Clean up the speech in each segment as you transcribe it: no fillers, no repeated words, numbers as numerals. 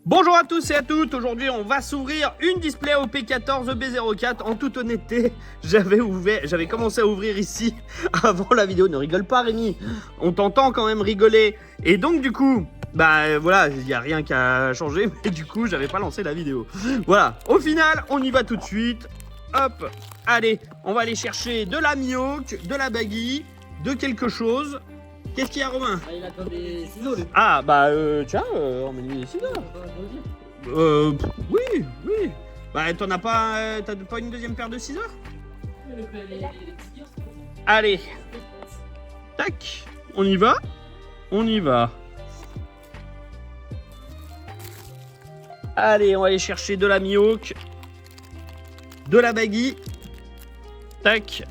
Bonjour à tous et à toutes, aujourd'hui on va s'ouvrir une display OP14 EB04. En toute honnêteté, j'avais commencé à ouvrir ici avant la vidéo. Ne rigole pas Rémi, on t'entend quand même rigoler. Et donc du coup, bah voilà, il n'y a rien qu'à changer, mais du coup j'avais pas lancé la vidéo. Voilà, au final on y va tout de suite. Hop, allez, on va aller chercher de la Mihawk, de la Baggy, de quelque chose. Qu'est-ce qu'il y a Romain? Ah, il attend des ciseaux lui. Ah bah tiens, emmène-lui des ciseaux. Oui, oui. Bah t'as pas une deuxième paire de ciseaux? Allez. Tac. On y va. On y va. Allez, on va aller chercher de la Mihawk. De la Baggy. Tac.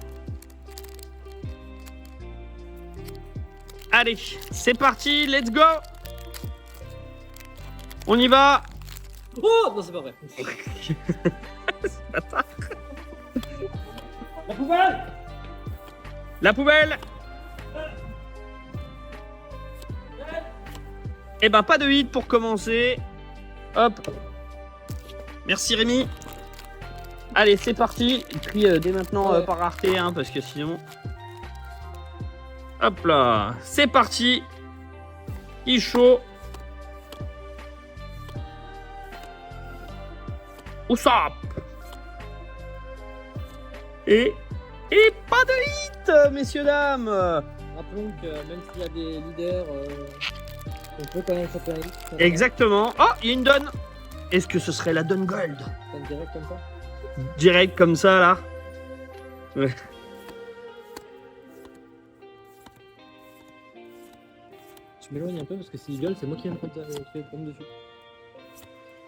Allez, c'est parti, let's go. On y va. Oh non, c'est pas vrai. Bâtard. La poubelle. La poubelle. Eh ben pas de hit pour commencer. Hop. Merci Rémi. Allez c'est parti. Et puis dès maintenant Ouais. par rareté hein, parce que sinon. Hop là. C'est parti. Il chaud. Oussap. Et pas de hit messieurs dames. Rappelons que même s'il y a des leaders, on peut quand même choper un hit. Exactement. Oh, il y a une donne. Est-ce que ce serait la donne gold? Un direct comme ça. Direct comme ça là. Ouais. Je m'éloigne un peu parce que s'il gueule, c'est moi qui viens de prendre dessus.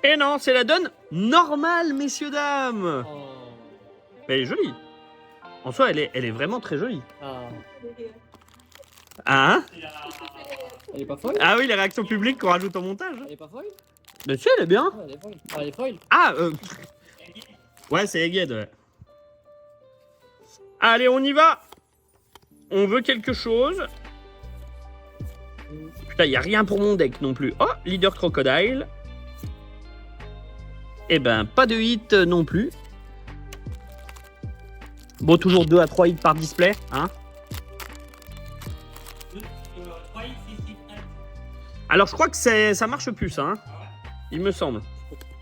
Et non, c'est la donne normale, messieurs dames. Oh. Elle est jolie. En soi, elle est vraiment très jolie. Ah. Hein? Elle est pas folle. Ah oui, les réactions publiques qu'on rajoute au montage. Elle est pas folle. Mais si, elle est bien. Ouais, elle est folle. Ah, elle est folle. Ah, ouais, c'est Egghead, ouais. Allez, on y va. On veut quelque chose. Putain, il n'y a rien pour mon deck non plus. Oh, leader crocodile. Eh ben, pas de hit non plus. Bon, toujours 2 à 3 hits par display, hein. Alors, je crois que ça marche plus, ça, hein. Il me semble.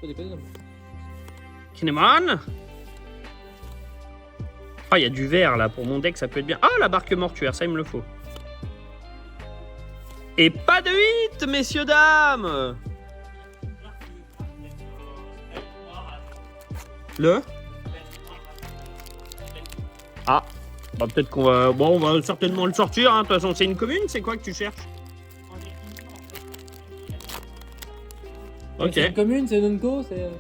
Faut déconner, non. Kinemon. Ah, il y a du vert, là, pour mon deck, ça peut être bien. Ah, la barque mortuaire, ça, il me le faut. Et pas de hit, messieurs, dames. Le Ah, bah peut-être qu'on va... Bon, on va certainement le sortir, hein. De toute façon, c'est une commune, c'est quoi que tu cherches? Ok. C'est une commune, c'est une co, c'est.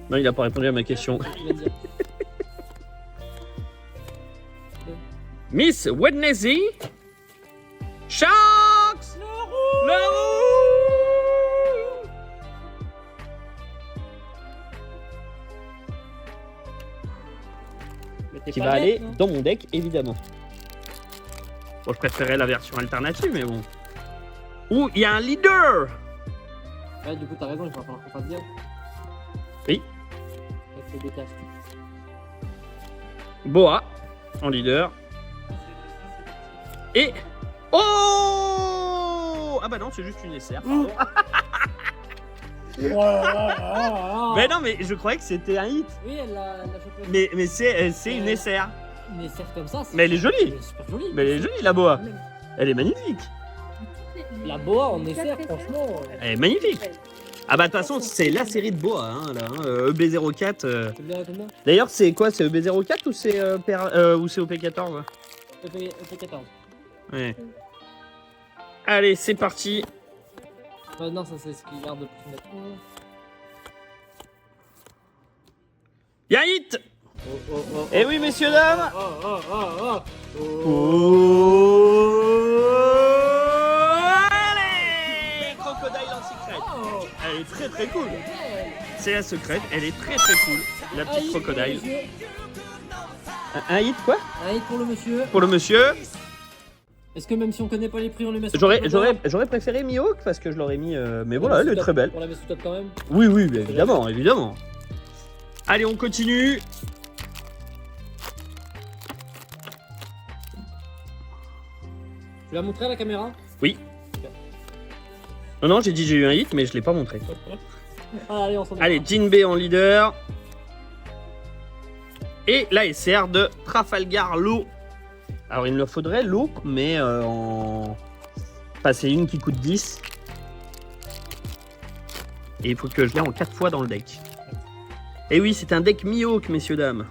Non, il a pas répondu à ma question. Je vais dire. Miss Wednesday. Sharks. Le roux. Mais t'es Qui pas va bête, aller non. dans mon deck, évidemment. Bon, je préférais la version alternative, mais bon. Ouh, il y a un leader. Ouais, du coup, t'as raison, il va falloir qu'on fasse bien. Oui. Avec les décasses. Boa, en leader. Et... Oh! Ah bah non, c'est juste une SR, pardon. Mais non, mais je croyais que c'était un hit. Oui, elle l'a chopé. Mais c'est une SR. Mais serre comme ça, c'est. Mais elle est jolie. Elle est super jolie. Mais elle est jolie, la boa. Elle est magnifique. La boa en SR, franchement. Elle est magnifique. Ah bah de toute façon, c'est la série de boa, hein, là. Hein, EB04. C'est bien, c'est bien. D'ailleurs, c'est quoi? C'est EB04 ou c'est OP14 ouais. EP 14. Ouais. Allez, c'est parti. Non, ça, c'est ce qu'il garde de plus mettre. Y'a un hit. Eh oui, messieurs, dames. Allez, Crocodile en secret. Elle est très très cool. C'est la secrète, elle est très très cool. La petite crocodile. Un hit quoi? Un hit pour le monsieur. Pour le monsieur. Est-ce que même si on connaît pas les prix, on les met sur J'aurais préféré Mihawk parce que je l'aurais mis. Mais voilà, elle est très belle. On la met sous top quand même. Oui, oui, évidemment, évidemment. Allez, on continue. Tu l'as montré à la caméra? Oui. Non, non, j'ai dit j'ai eu un hit, mais je l'ai pas montré. Ah, allez, on s'en Allez, Jinbei en leader. Et la SR de Trafalgar Law. Alors, il me faudrait l'eau, mais en. Enfin, c'est une qui coûte 10. Et il faut que je l'ai en 4 fois dans le deck. Et oui, c'est un deck Mihawk, messieurs, dames.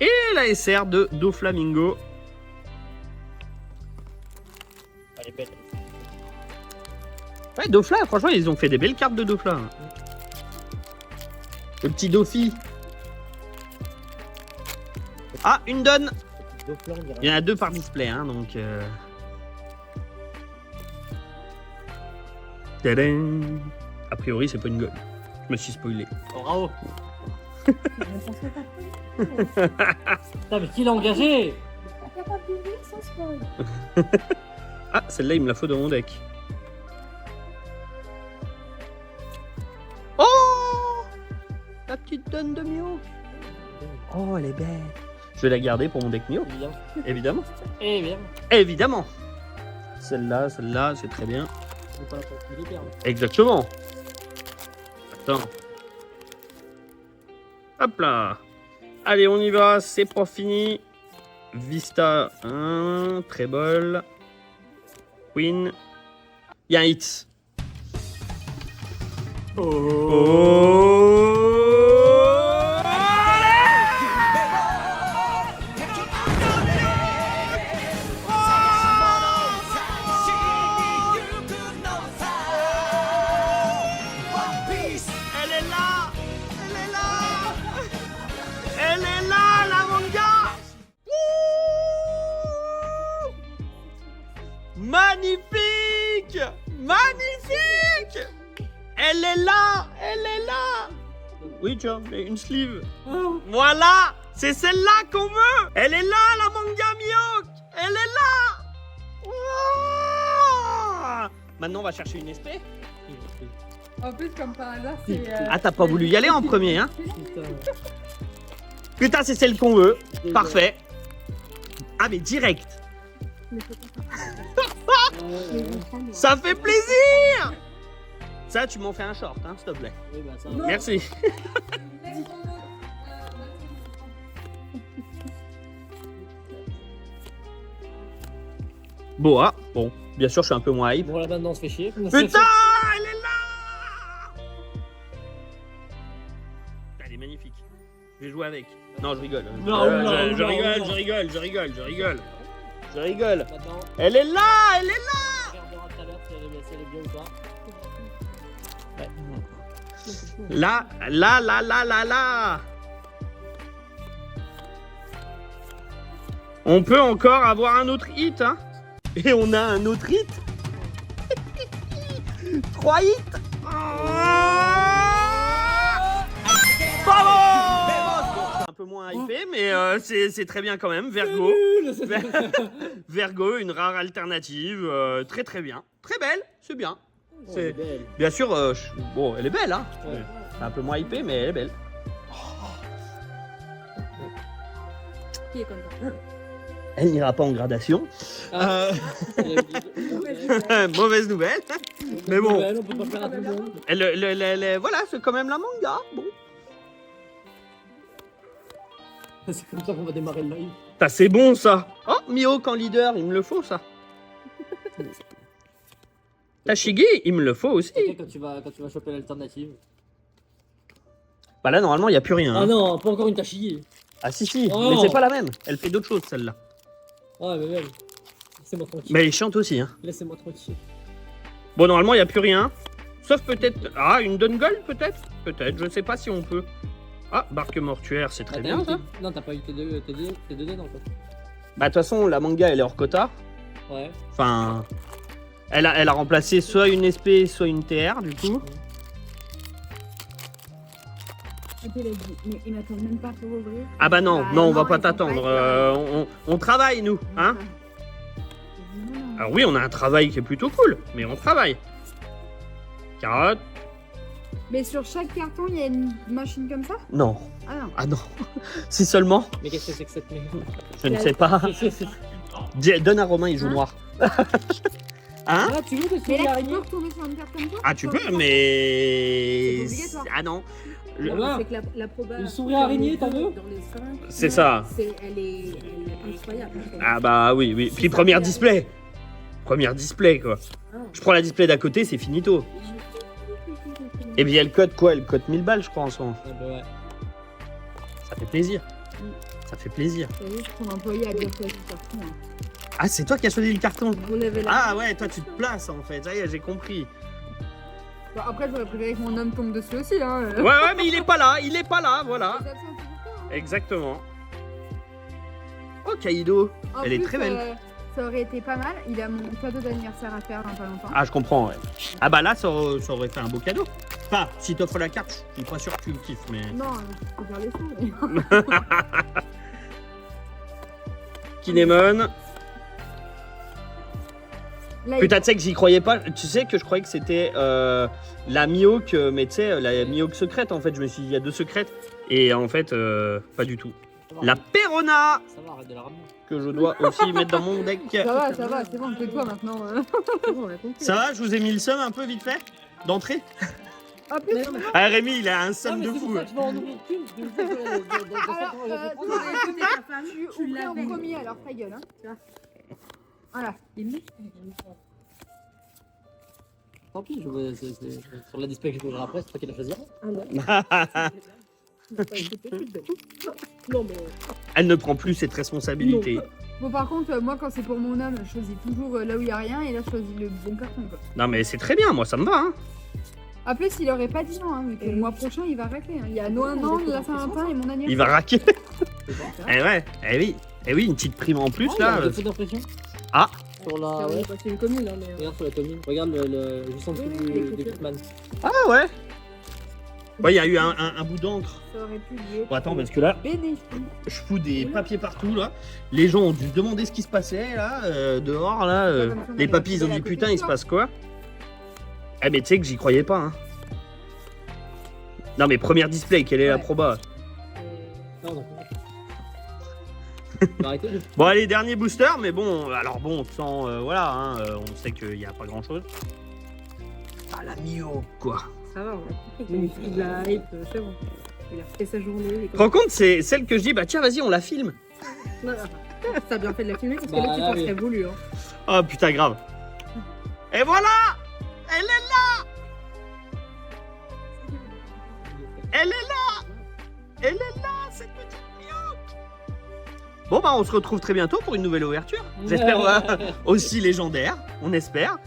Et la SR de Doflamingo. Elle est belle. Ouais, Dofla, franchement, ils ont fait des belles cartes de Dofla. Le petit Dofi. Ah, une donne. Il y en a 2 par display, hein, donc... Tadam. A priori, c'est pas une gueule. Je me suis spoilé. Oh, bravo. Putain, mais qui l'a engagé? Capable d'ouvrir sans spoil. Ah, celle-là, il me la faut dans mon deck. Oh, la petite donne de Mihawk. Oh, elle est belle. Je vais la garder pour mon deck Mihawk, Évidemment. évidemment. Eh bien. Évidemment. Celle-là, c'est très bien. C'est pas la porte militaire. Exactement. Attends. Hop là. Allez, on y va. C'est pas fini. Vista 1. Treble. Queen. Il y a un hit. Oh. Elle est là. Elle est là. Elle est là, la manga. Wouh. Magnifique. Magnifique. Elle est là. Elle est là. Oui, tiens, mais une sleeve. Voilà. C'est celle-là qu'on veut. Elle est là, la manga Mihawk. Elle est là. Wouah. Maintenant, on va chercher une SP. En plus, comme par hasard, c'est. Ah, t'as pas voulu y aller en premier, hein? Putain. Putain, c'est celle qu'on veut. Parfait. Ah, mais direct. Ça fait plaisir. Ça, tu m'en fais un short, hein, s'il te plaît. Oui, bah ça va. Merci. Boa. Bon, bien sûr, je suis un peu moins hype. Bon, là maintenant on se fait chier. Putain, elle est là. Elle est magnifique. Je vais jouer avec. Non, je rigole. Non, je non, rigole, non. je rigole, je rigole, je rigole. Je rigole. Maintenant, Elle est là, elle est là. on regardera tout à l'heure si elle est bien ou pas. Là, là, là, là, là, là. On peut encore avoir un autre hit, hein. Et on a un autre hit. 3 hits. Bravo. C'est un peu moins hypé, mais c'est très bien quand même. Vergo. Vergo, une rare alternative. Très très bien. Très belle, c'est bien. C'est belle. bien sûr, bon, elle est belle, hein. Ouais. C'est un peu moins hypé, mais elle est belle. Qui est content? Elle n'ira pas en gradation. Ah. Mauvaise nouvelle. Mais bon, On peut pas faire à tout le monde. voilà, c'est quand même la manga. Bon. C'est comme ça qu'on va démarrer le live. Ça, c'est bon, ça. Oh, Mihawk en leader, il me le faut, ça. Tashigi, il me le faut aussi. Ok, quand tu vas choper l'alternative. Bah là, normalement, il n'y a plus rien. Ah Hein. non, pas encore une tachigi. Ah si, si, Oh. mais c'est pas la même. Elle fait d'autres choses, celle-là. Ah, mais même. Laissez-moi tranquille. Mais elle est chiante aussi. Hein. Laissez-moi tranquille. Bon, normalement, il n'y a plus rien. Sauf peut-être... Ah, une Dungold, peut-être. Peut-être, je sais pas si on peut. Ah, barque mortuaire, c'est très Ah, bien, ça. Non, t'as pas eu tes deux dés, en fait. Bah, de toute façon, la manga, elle est hors quota. Ouais. Enfin... Elle a remplacé soit une SP, soit une TR, du coup. Ok, il a dit, mais il m'attend même pas pour ouvrir. Ah bah non, Bah non, on va non, pas ils vont pas t'attendre. être On travaille, nous, hein. J'ai dit, non, non. Alors oui, on a un travail qui est plutôt cool, mais on travaille. Carotte. Mais sur chaque carton, il y a une machine comme ça? Non. Ah non. Ah non. Si seulement. Mais qu'est-ce que c'est que cette merde? Je ne sais pas. Donne à Romain, il joue Hein noir. Hein? Ah, tu veux que Mais tu là, tu l'araignée? peux retourner sur une carte comme ça? Ah, tu Sur peux, une carte mais. C'est obligatoire. Ah non. Ah bah. C'est que la proba. Une souris araignée, t'as vu? Dans les 5. C'est ça. Elle est incroyable. Ah bah oui, oui. Puis première display. Première display, quoi. Je prends la display d'à côté, c'est finito. Et puis elle cote quoi? Elle cote 1000 balles, je crois, en ce moment. Ah bah ouais. Ça fait plaisir. Ça fait plaisir. C'est juste ton employé a bien choisi le carton. Hein. Ah, c'est toi qui as choisi le carton? Vous levez la Ah ouais, toi tu te places en fait. Ça y est, j'ai compris. Bon, après, j'aurais préféré que mon homme tombe dessus aussi. Hein. Ouais, mais il est pas là, voilà. Les absents, c'est pour toi, hein. Exactement. Oh, Kaido. En Elle est plus, très belle. Ça aurait été pas mal. Il a mon cadeau d'anniversaire à faire dans pas longtemps. Ah, je comprends, ouais. Ah bah là, ça aurait fait un beau cadeau. Enfin, si t'offres la carte, je suis pas sûr que tu le kiffes, mais... Non, je peux faire les sous. mais- Kinemon. Là, Putain, tu sais que j'y croyais pas. Tu sais que je croyais que c'était la Mihawk, mais tu sais, la Mihawk secrète, en fait. Je me suis dit, il y a deux secrètes. Et en fait, pas du tout. Ça va, La Perona, Ça va, arrête de la ramener. que je dois aussi mettre dans mon deck. Ça va, c'est bon, tais-toi maintenant. C'est bon, on a compris. Ça va, je vous ai mis le seum un peu vite fait d'entrée. En plus, Ah, Rémi, il a un Ah, seum mais de c'est pour fou. ça que je vais en ouvrir qu'une. parce que je sais que de toute façon, je vais prendre. tu ouvres en premier, alors ta gueule. Hein. Tu vois. Voilà. Tant pis, sur la display que je vais ouvrir après, c'est toi qui la choisir. Non, mais... Elle ne prend plus cette responsabilité. Bon, par contre, moi, quand c'est pour mon homme, je choisis toujours là où il n'y a rien et là, je choisis le bon carton. Quoi. Non, mais c'est très bien, moi, ça me va. Hein. Après, s'il aurait pas dit non, hein, mais que le mois prochain, il va racler. Hein. Il y a Noël, la Saint-Valentin et mon anniversaire. Il va raquer. C'est bon, ça. Eh ouais, eh oui, une petite prime en plus, Oh, il y a là. un défaut d'impression. Ah. Sur la. Ouais. C'est une commune, là, mais... Regarde sur la commune. Regarde juste en dessous du Bitman. Ah ouais. Ouais, il y a eu un bout d'encre. Ça aurait pu lier. Bon, attends, parce que là, Bénéfice. je fous des papiers partout, là. Les gens ont dû se demander ce qui se passait, là, dehors, là. Les papis, ils ont dit, putain, il se passe quoi? Eh, mais tu sais que j'y croyais pas, hein. Non, mais première display, quelle est la proba? Non, non. Arrêtez. Bon, allez, dernier booster, mais bon, alors bon, sans, voilà, hein, on sait qu'il n'y a pas grand chose. Ah, la Mio, quoi. Ça va, on a compris. Il fait de la hype, c'est bon. Il a fait sa journée. Tu te rends compte, c'est celle que je dis, bah tiens, vas-y, on la filme. T'as bien fait de la filmer parce que Bah, là, tu là, t'en oui. serais voulu. Hein. Oh putain, grave. Et voilà! Elle est là! Elle est là! Elle est là, cette petite Mio! Bon, bah, on se retrouve très bientôt pour une nouvelle ouverture. J'espère aussi légendaire, on espère.